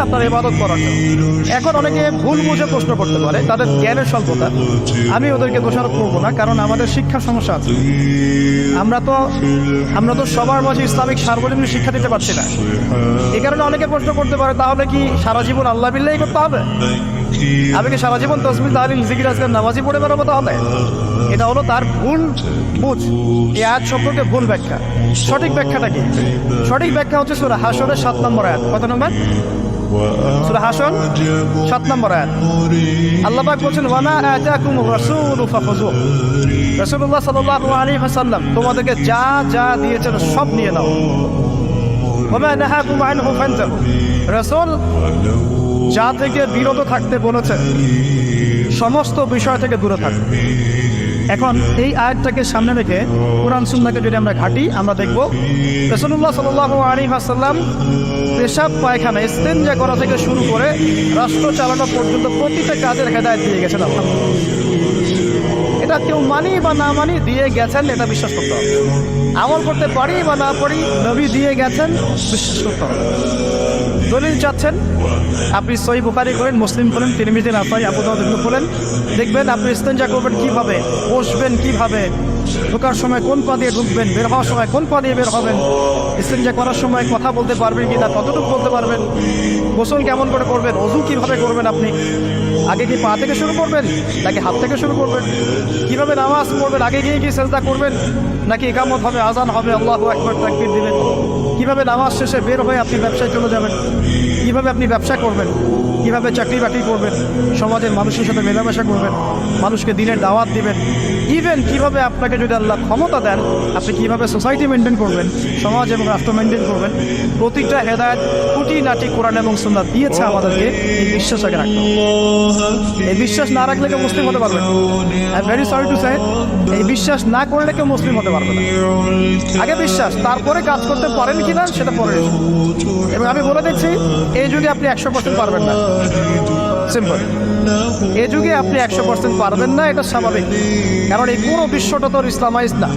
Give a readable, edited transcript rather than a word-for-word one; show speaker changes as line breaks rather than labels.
আপনার ইবাদত করার জন্য। এখন অনেকে ভুল বুঝে প্রশ্ন করতে পারে, তাদের জ্ঞানের স্বল্পতা। আমি ওদেরকে দোষারোপ করবো না, কারণ আমাদের শিক্ষা সমস্যা আছে। আমরা তো সবার মাঝে ইসলামিক সার্বজনীন শিক্ষা দিতে পারছি না। এই কারণে অনেকে প্রশ্ন করতে পারে, তাহলে কি সারা জীবন আল্লাহ বিল্লাহি করতে হবে? আমি কি সারা জীবন তাসবিহ তাহলিল জিকির আজকার নামাজি পড়ে বেরোবো? তাহলে এটা হলো তার ভুল বুঝ। এই আয়াত সম্পর্কে ভুল ব্যাখ্যা। সঠিক ব্যাখ্যাটা কি? সঠিক ব্যাখ্যা হচ্ছে সূরা হাশরের 7 নম্বর আয়াত। কত নম্বর? সূরা হাশর 7 নম্বর আয়াত। আল্লাহ পাক বলেন, ওয়া মা আতাকুমুর রাসূলু ফাখুযুহু। রাসূলুল্লাহ সাল্লাল্লাহু আলাইহি ওয়াসাল্লাম তোমাদেরকে যা যা দিয়েছেন সব নিয়ে নাও। ওয়া মা নাহাকুম আনহু ফান্তাহু। রাসূল যা থেকে বিরত থাকতে বলেছে সমস্ত বিষয় থেকে দূরে থাকবে। এখন এই আয়াতটাকে সামনে রেখে কোরআন সুন্নাহকে যদি আমরা ঘাঁটি, আমরা দেখব রাসূলুল্লাহ সাল্লাল্লাহু আলাইহি ওয়াসাল্লাম পেশাব পায়খানা ইস্তেঞ্জা করা থেকে শুরু করে রাষ্ট্র চালানো পর্যন্ত প্রতিটা কাজের হেদায়েত দিয়ে গেছেন আল্লাহ। এটা কেউ মানি বা না মানি, দিয়ে গেছেন, এটা বিশ্বাস করতে হবে। আমল করতে পারি বা না পারি, নবী দিয়ে গেছেন, বিশ্বাস করতে হবে। দলিল চাচ্ছেন, আপনি সহিহ বুখারী করেন, মুসলিম করেন, তিরমিজি, নাসাই, আবু দাউদ করেন, দেখবেন আপনি ইস্তেঞ্জা করবেন কিভাবে, বসবেন কিভাবে, ঢোকার সময় কোন পা দিয়ে ঢুকবেন, বের হওয়ার সময় কোন পা দিয়ে বের হবেন, ইস্তেঞ্জা করার সময় কথা বলতে পারবেন কি না, কতটুকু বলতে পারবেন, গোসল কেমন করে করবেন, ওযু কিভাবে করবেন, আপনি আগে কি পা থেকে শুরু করবেন নাকি হাত থেকে শুরু করবেন, কিভাবে নামাজ পড়বেন, আগে গিয়ে কি সেজদা করবেন নাকি ইকামত হবে, আজান হবে, আল্লাহু আকবার তাকবীর দিবেন, কিভাবে নামাজ শেষে বের হয়ে আপনি ব্যবসায় চলে যাবেন, কিভাবে আপনি ব্যবসা করবেন, কিভাবে চাকরি বাকরি করবেন, সমাজের মানুষের সাথে মেলামেশা করবেন, মানুষকে দিনের দাওয়াত দিবেন, ইভেন কিভাবে আপনাকে যদি আল্লাহ ক্ষমতা দেন আপনি কিভাবে সোসাইটি মেনটেন করবেন, সমাজ এবং রাষ্ট্র মেনটেন করবেন, প্রতিটা হেদায়েত খুঁটিনাটি কোরআন এবং সুন্নাহ দিয়েছে আমাদেরকে। এই বিশ্বাস আগে রাখতে হবে। এই বিশ্বাস না রাখলে কেউ মুসলিম হতে পারবে না। I am very sorry to say, এই বিশ্বাস না করলে কেউ মুসলিম হতে পারবে না। আগে বিশ্বাস, তারপরে কাজ করতে পারেন কিনা সেটা পরে। এবং আমি বলে দিচ্ছি, এই যুগে আপনি 100% পারবেন না। সিম্পল, এই যুগে আপনি 100% পারবেন না, এটা স্বাভাবিক, কারণ এই পুরো বিশ্বটা তো ইসলামাইজ না।